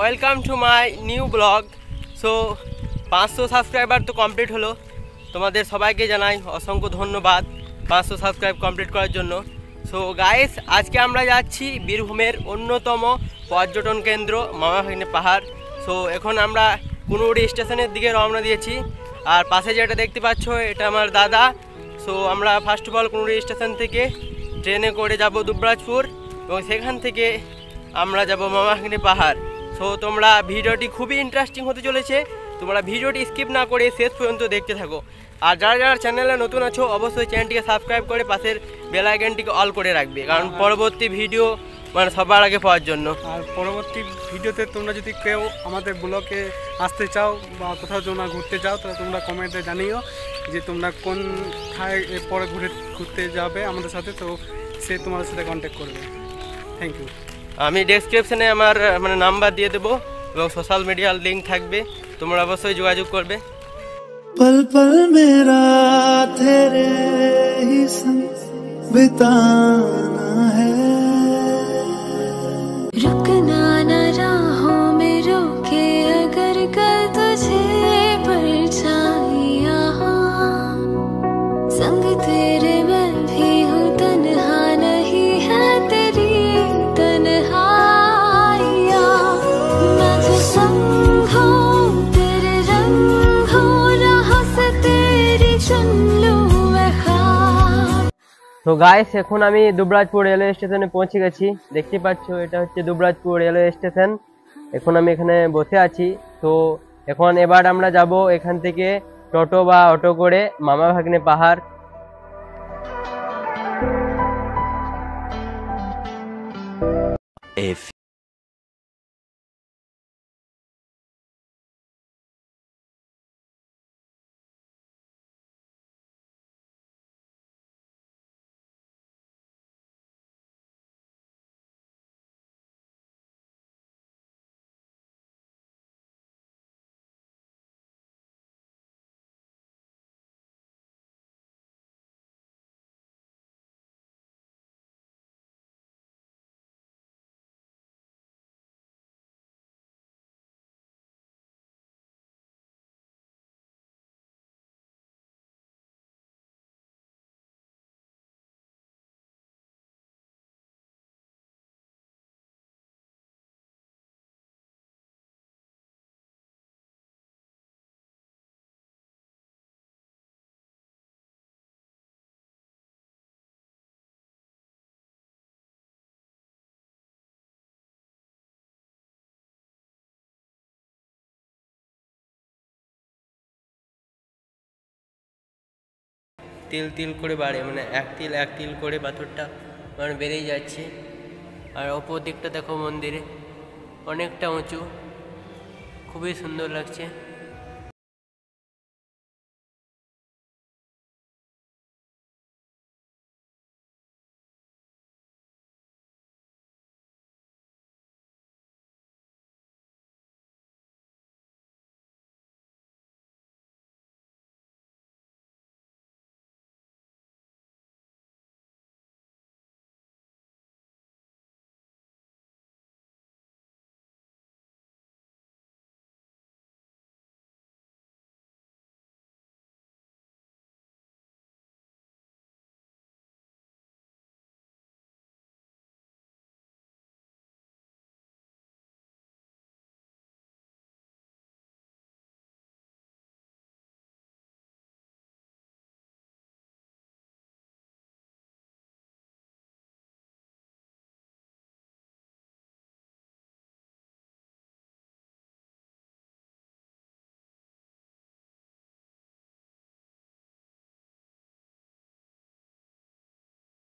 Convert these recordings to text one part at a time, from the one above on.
Welcome to my new blog. So 500 subscriber তো complete হলো। তোমাদের সবাইকে জানাই অসংখ্য ধন্যবাদ 500 সাবস্ক্রাইব কমপ্লিট করার জন্য। সো গাইস, আজকে আমরা যাচ্ছি বীরভূমের অন্যতম পর্যটন কেন্দ্র মামাভাগ্নে পাহাড়। সো এখন আমরা কুনুড়ি স্টেশনের দিকে রওনা দিয়েছি। আর পাশে যেটা দেখতে পাচ্ছ এটা আমার দাদা। সো আমরা ফার্স্ট অফ অল কুনুড়ি স্টেশন থেকে ট্রেনে করে যাব দুবরাজপুর এবং সেখান থেকে আমরা যাব মামাভাগ্নে পাহাড়। সো তোমরা ভিডিওটি খুবই ইন্টারেস্টিং হতে চলেছে, তোমরা ভিডিওটি স্কিপ না করে শেষ পর্যন্ত দেখতে থাকো। আর যারা যারা চ্যানেলে নতুন আছো অবশ্যই চ্যানেলটিকে সাবস্ক্রাইব করে পাশের বেল আইকনটিকে অল করে রাখবে, কারণ পরবর্তী ভিডিও মানে সবার আগে পাওয়ার জন্য। আর পরবর্তী ভিডিওতে তোমরা যদি কেউ আমাদের ব্লগে আসতে চাও বা কোথাও তোমরা ঘুরতে চাও তাহলে তোমরা কমেন্টে জানিও যে তোমরা কোনটায় এরপরে ঘুরতে যাবে আমাদের সাথে, তো সে তোমাদের সাথে কন্ট্যাক্ট করবে। Thank you. আমি ডেসক্রিপশনে আমার নাম্বার দিয়ে দেবো এবং সোশ্যাল মিডিয়ার লিঙ্ক থাকবে, তোমরা অবশ্যই যোগাযোগ করবে। पल पल मेरा तेरे ही संग बिताना है, रुकना न राहों में रोके अगर कल तुझे परछाइयां संग तेरे मैं भी हूँ, तन्हा नहीं है तेरी तन्हाइयां। मैं जो संग हूँ तेरे रंग हूँ, राह से तेरी चुन लूं मैं ख्वाब। তো গাইস, এখন আমি দুবরাজপুর রেলওয়ে স্টেশনে পৌঁছে গেছি। দেখতে পাচ্ছ এটা হচ্ছে দুবরাজপুর রেলওয়ে স্টেশন। এখন আমি এখানে বসে আছি। তো এখন এবার আমরা যাব এখান থেকে টোটো বা অটো করে মামাভাগ্নে পাহাড়। তিল তিল করে বাড়ে, মানে এক তিল করে পাথরটা মানে বেড়েই যাচ্ছে। আর অপর দিকটা দেখো, মন্দিরে অনেকটা উঁচু, খুবই সুন্দর লাগছে।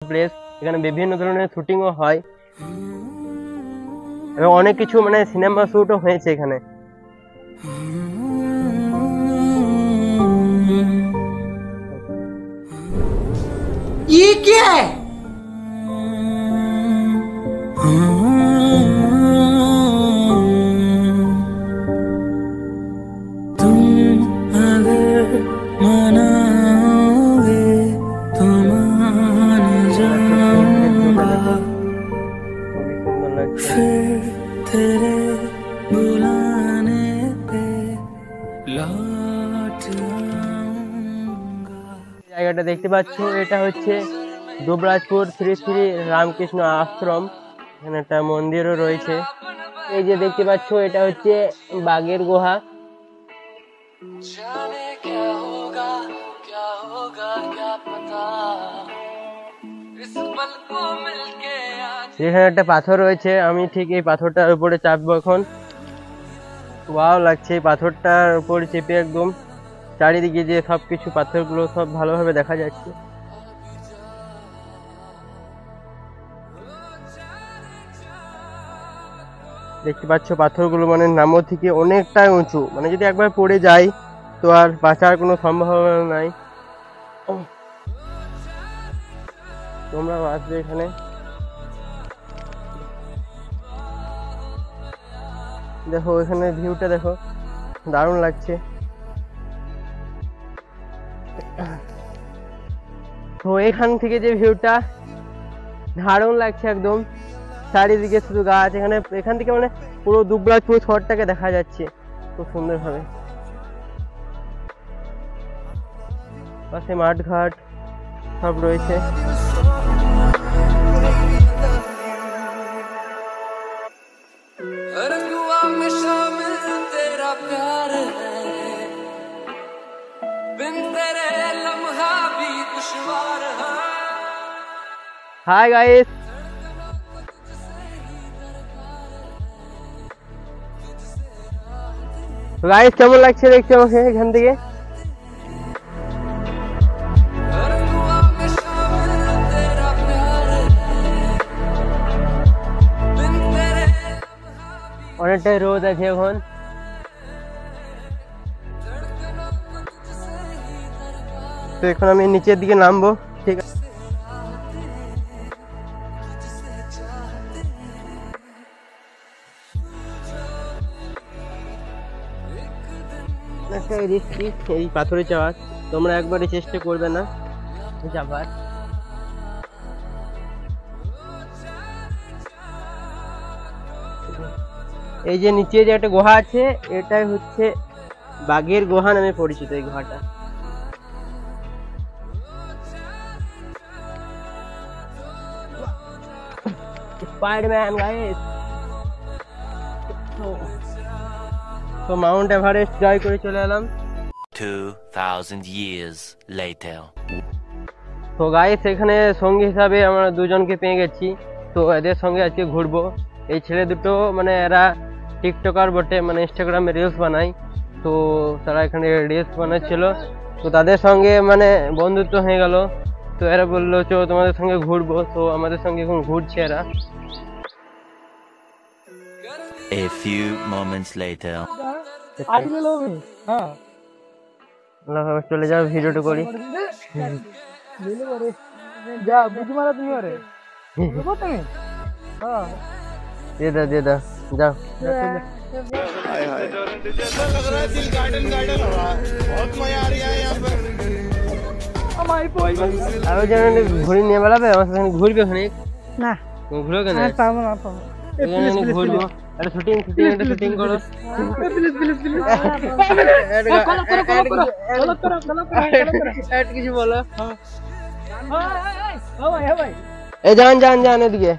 প্লেস, এখানে বিভিন্ন ধরনের শুটিংও হয় এবং অনেক কিছু মানে সিনেমা শুটও হয়েছে এখানে। ये क्या है? तुम अगर मनाओगे तो मान जाऊंगा, फिर तेरे জায়গাটা দেখতে পাচ্ছ এটা হচ্ছে দুবরাজপুর শ্রী শ্রী রামকৃষ্ণ আশ্রম। এখানে একটা মন্দিরও রয়েছে। এই যে দেখতে পাচ্ছ এটা হচ্ছে বাঘের গুহা। এখানে একটা পাথর রয়েছে, আমি ঠিক এই পাথরটার উপরে চাপবো এখন। ওয়াও লাগছে এই পাথরটার উপরে চেপে, একদম চারিদিকে যে সবকিছু পাথরগুলো সব ভালোভাবে দেখা যাচ্ছে। দেখতে পাচ্ছ পাথরগুলো মানে নামো থেকে অনেকটাই উঁচু, মানে যদি একবার পড়ে যাই তো আর বাঁচার কোনো সম্ভাবনা নাই। তোমরা আসবে এখানে। দেখো এখানে ভিউটা দেখো, দারুণ লাগছে। তো এখান থেকে যে ভিউটা দারুণ লাগছে, একদম চারিদিকে শুধু গাছ। এখান থেকে মানে পুরো দুবরাজপুর শহরটাকে দেখা যাচ্ছে খুব সুন্দর ভাবে। পাশে মাঠ ঘাট সব রয়েছে। হাই গাইস, গাইস কেমন লাগছে দেখতে আমাকে এখান থেকে? অনেকটাই রোদ আছে এখন। তো এখন আমি নিচের দিকে নামবো, ঠিক আছে? এই পাথরে যাওয়ার তোমরা একবারই চেষ্টা করবে না যাবার। এই যে নিচে যে একটা গুহা আছে, এটাই হচ্ছে বাঘের গুহা নামে পরিচিত এই গুহাটা। Spiderman guys. তো মাউন্ট এভারেস্ট জয় করে চলে এলাম 2000 years later. তো গাইস এখানে সঙ্গী হিসাবে আমরা দুজনকে পেয়ে গেছি। তো এদের সঙ্গে আজকে ঘুরবো। এই ছেলে দুটো মানে এরা টিকটকার বটে, মানে ইনস্টাগ্রামে রিলস বানায়। তো তারা এখানে রিলস বানাচ্ছিল, তো তাদের সঙ্গে মানে বন্ধুত্ব হয়ে গেল। তো এরা বললো চো তোমাদের সঙ্গে ঘুরবো, তো আমাদের সঙ্গে এখন ঘুরছে এরা। A few moments later. চলে যাও, ভিডিওটা করি। দিয়ে দাও যাও। আমি যেন ঘুরি নিয়ে বেড়াবে আমার সাথে, ঘুরবে ওখানে না? ঘুরো কেন? ঘুরবো, একটা শুটিং করো। কিছু বলো। এই যান এদিকে,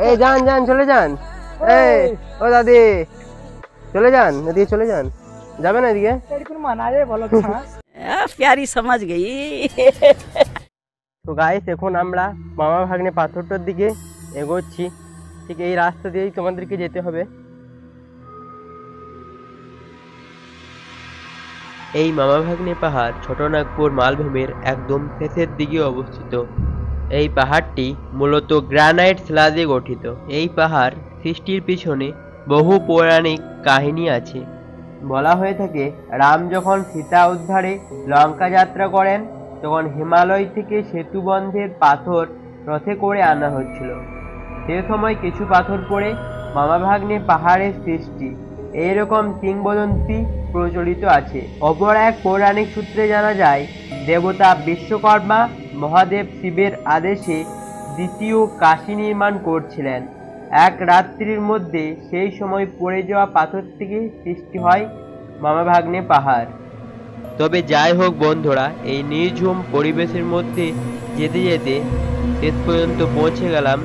এই যান চলে যান। এই ও দাদি চলে যান, এদিকে চলে যান। যাবে না এদিকে? प्यारी समझ गई। তো গাইস এখন আমরা মামা ভাগ্নে পাথরটার দিকে এগোচ্ছি। ঠিক এই রাস্তা দিয়েই তোমাদেরকে যেতে হবে। এই মামা ভাগ্নে পাহাড় ছোটনাগপুর মালভূমির একদম শেষের দিকে অবস্থিত। এই পাহাড়টি মূলত গ্রানাইট শিলা দিয়ে গঠিত। এই পাহাড় সৃষ্টির পিছনে বহু পৌরাণিক কাহিনী আছে। বলা হয়ে থাকে রাম যখন সীতা উদ্ধারে লঙ্কা যাত্রা করেন তখন হিমালয় থেকে সেতুবন্ধের পাথর রথে করে আনা হচ্ছিল। সে সময় কিছু পাথর পড়ে মামা ভাগ্নে পাহাড়ের সৃষ্টি, এইরকম কিংবদন্তি প্রচলিত আছে। অপর এক পৌরাণিক সূত্রে জানা যায় দেবতা বিশ্বকর্মা মহাদেব শিবের আদেশে দ্বিতীয় কাশী নির্মাণ করছিলেন। এক রাত্রির মধ্যে সেই সময় পড়ে যাওয়া পাথর থেকে সৃষ্টি হয় মামা ভাগ্নে পাহাড়। তবে যাই হোক বন্ধুরা, এই নির্ঝুম পরিবেশের মধ্যে যেতে যেতে শেষ পর্যন্ত পৌঁছে গেলাম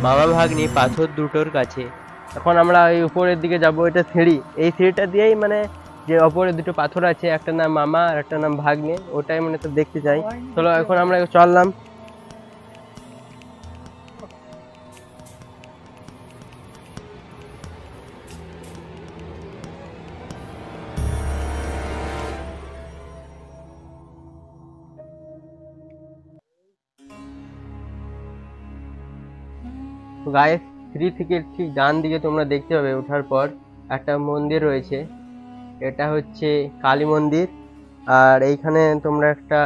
মামা ভাগ্নি পাথর দুটোর কাছে। এখন আমরা এই উপরের দিকে যাব, এটা সিঁড়ি, এই সিঁড়িটা দিয়েই মানে যে অপরে দুটো পাথর আছে, একটা নাম মামা আর একটা নাম ভাগ্নে, ওটাই মানে তো দেখতে চাই। চলো এখন আমরা চললাম। গায়ে সিঁড়ি থেকে ঠিক ডান দিকে তোমরা দেখতে পাবে ওঠার পর একটা মন্দির রয়েছে, এটা হচ্ছে কালী মন্দির। আর এইখানে তোমরা একটা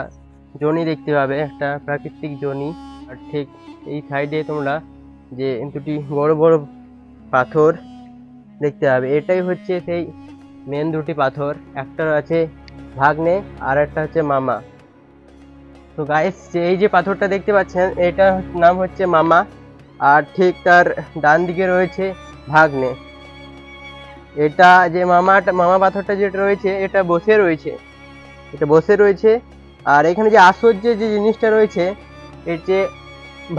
জনি দেখতে পাবে, একটা প্রাকৃতিক জনি। আর ঠিক এই সাইডে তোমরা যে দুটি বড় বড় পাথর দেখতে পাবে, এটাই হচ্ছে সেই মেন দুটি পাথর, একটা আছে ভাগ্নে আর একটা হচ্ছে মামা। তো গাইস, এই যে পাথরটা দেখতে পাচ্ছেন এটা নাম হচ্ছে মামা, আর ঠিক তার ডান দিকে রয়েছে ভাগ্নে। এটা যে মামা পাথরটা যেটা রয়েছে এটা বসে রয়েছে, আর এখানে যে আশ্চর্য যে জিনিসটা রয়েছে এর যে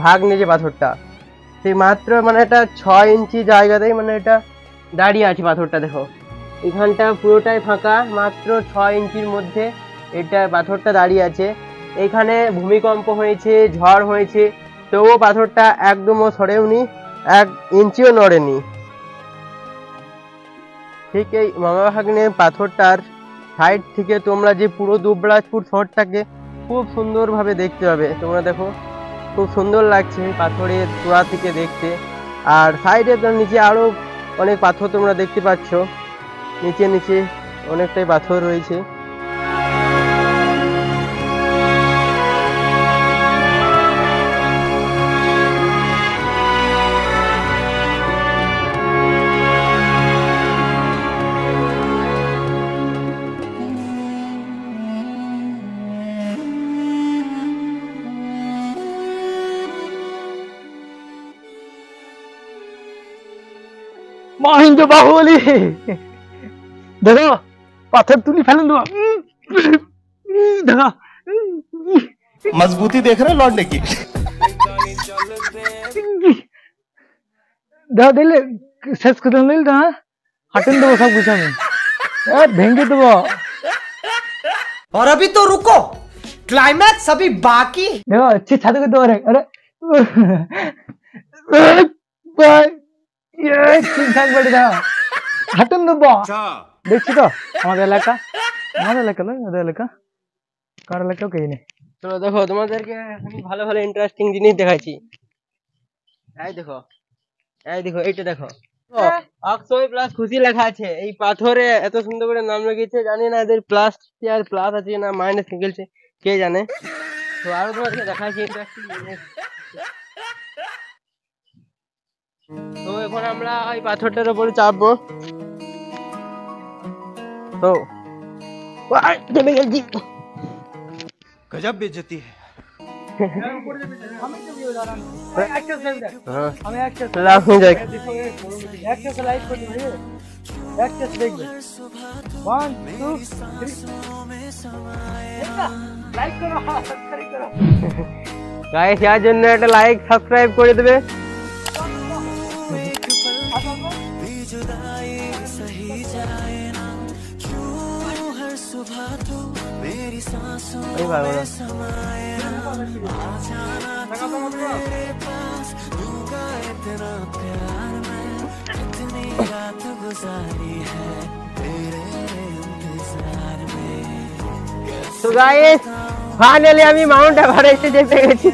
ভাগ্নে যে পাথরটা, সেই মাত্র মানে এটা 6 ইঞ্চি জায়গাতেই মানে এটা দাঁড়িয়ে আছে পাথরটা। দেখো এখানটা পুরোটাই ফাঁকা, মাত্র 6 ইঞ্চির মধ্যে এটা পাথরটা দাঁড়িয়ে আছে। এখানে ভূমিকম্প হয়েছে, ঝড় হয়েছে, তবুও পাথরটা একদমও সরেওনি, 1 ইঞ্চিও নড়েনি। ঠিক এই মামা ভাগ্নে পাথরটার সাইড থেকে তোমরা যে পুরো দুবরাজপুর শহরটাকে খুব সুন্দরভাবে দেখতে পাবে। তোমরা দেখো খুব সুন্দর লাগছে পাথরের চূড়া থেকে দেখতে। আর সাইডে তো নিচে আরো অনেক পাথর তোমরা দেখতে পাচ্ছ, নিচে অনেকটাই পাথর রয়েছে। মহেন্দ্র বাহুবলী দেখো পাথর তুলি ফেলেন দেবো, দেখো मजबूती देख रहे हैं लौटने की। দেখো দিলে শেষ করে দিল তো, হ্যাঁ হাটেন দেবো সব কিছু আমি, ভেঙে দেবো। और अभी तो रुको, क्लाइमैक्स अभी बाकी। দেখো अच्छी ছাদে করে দেবো। আরে ঠিকঠাক বাড়ি দেখো, হাটেন দেবো। দেখছি তো আমাদের এলাকা নয়, ওদের এলাকা, কার এলাকাও কে নেই। চলো দেখো তোমাদেরকে ভালো ভালো ইন্টারেস্টিং জিনিস দেখাচ্ছি। এই দেখো এইটা দেখো, 100+ খুশি লেখা আছে। এই পাথরে এত সুন্দর করে নাম লিখেছে, জানি না এদের প্লাস আছে না মাইনাস নিকলছে, কে জানে। তো আরো তোমাদেরকে দেখাচ্ছি ইন্টারেস্টিং জিনিস। তো এখন আমরা এই পাথরটার উপরে চাপবো। তো চলে গেছি, गजब बेइज्जती है। গাইস यार জন্য একটা লাইক সাবস্ক্রাইব করে দেবে। তো গাইস ফাইনালি আমি মাউন্ট এভারেস্টে যেতে গেছি।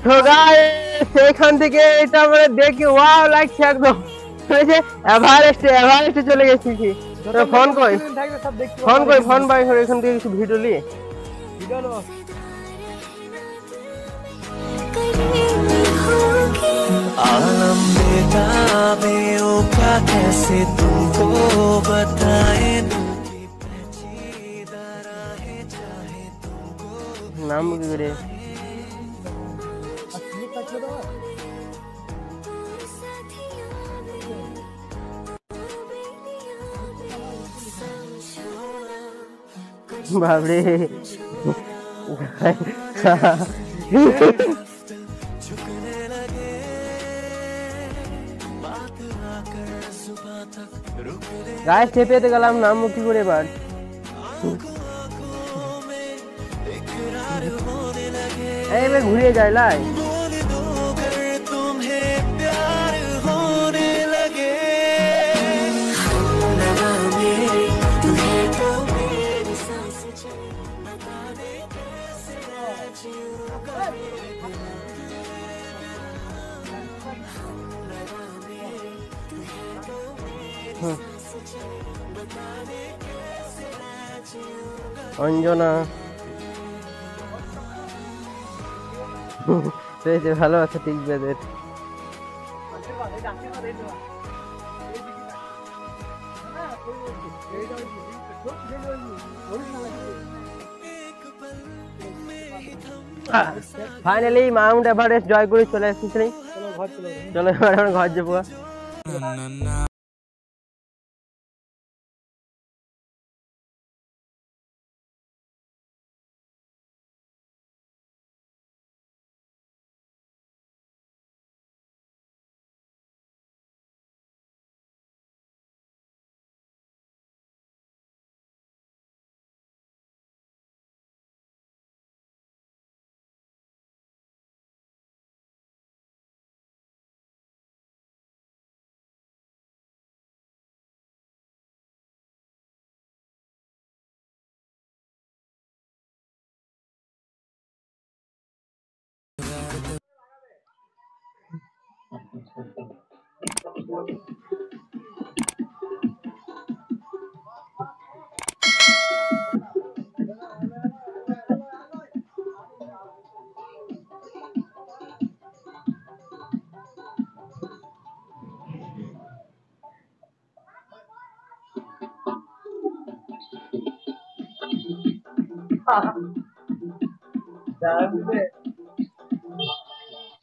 তো গাইস এখান থেকে এটা আমরা দেখি ওয়াও লাগছে একদম, এভারেস্টে চলে গেছি। তো ফোন ভাই এখান থেকে কিছু ভিডিও নিয়ে आलम बेताबे ओ क्या कैसे तुमको बताए, নাম কি করে? বাবরে গায়ে চেপেতে গেলাম, নাম কি করে এবার? এইবার ঘুরিয়ে যায় লাই। অঞ্জনা ভালো আছে, ঠিক বেদের ফাইনালি মাউন্ট এভারেস্ট জয় করে চলে এসেছি। চলো এবার আমরা ঘর যাবো।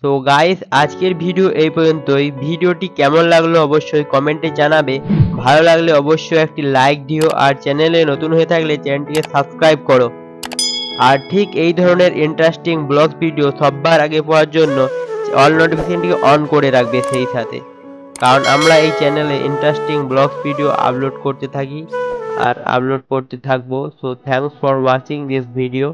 তো গাইস আজকের ভিডিও এই পর্যন্তই। ভিডিওটি কেমন লাগলো অবশ্যই কমেন্টে জানাবে। ভালো লাগলে অবশ্যই একটি লাইক দিও, আর চ্যানেলে নতুন হয়ে থাকলে চ্যানেলটিকে সাবস্ক্রাইব করো। আর ঠিক এই ধরনের ইন্টারেস্টিং ব্লগ ভিডিও সবার আগে পাওয়ার জন্য অল নোটিফিকেশনটিকে অন করে রাখবে সেই সাথে, কারণ আমরা এই চ্যানেলে ইন্টারেস্টিং ব্লগ ভিডিও আপলোড করতে থাকি আর আপলোড করতে থাকবো। So thanks for watching this video.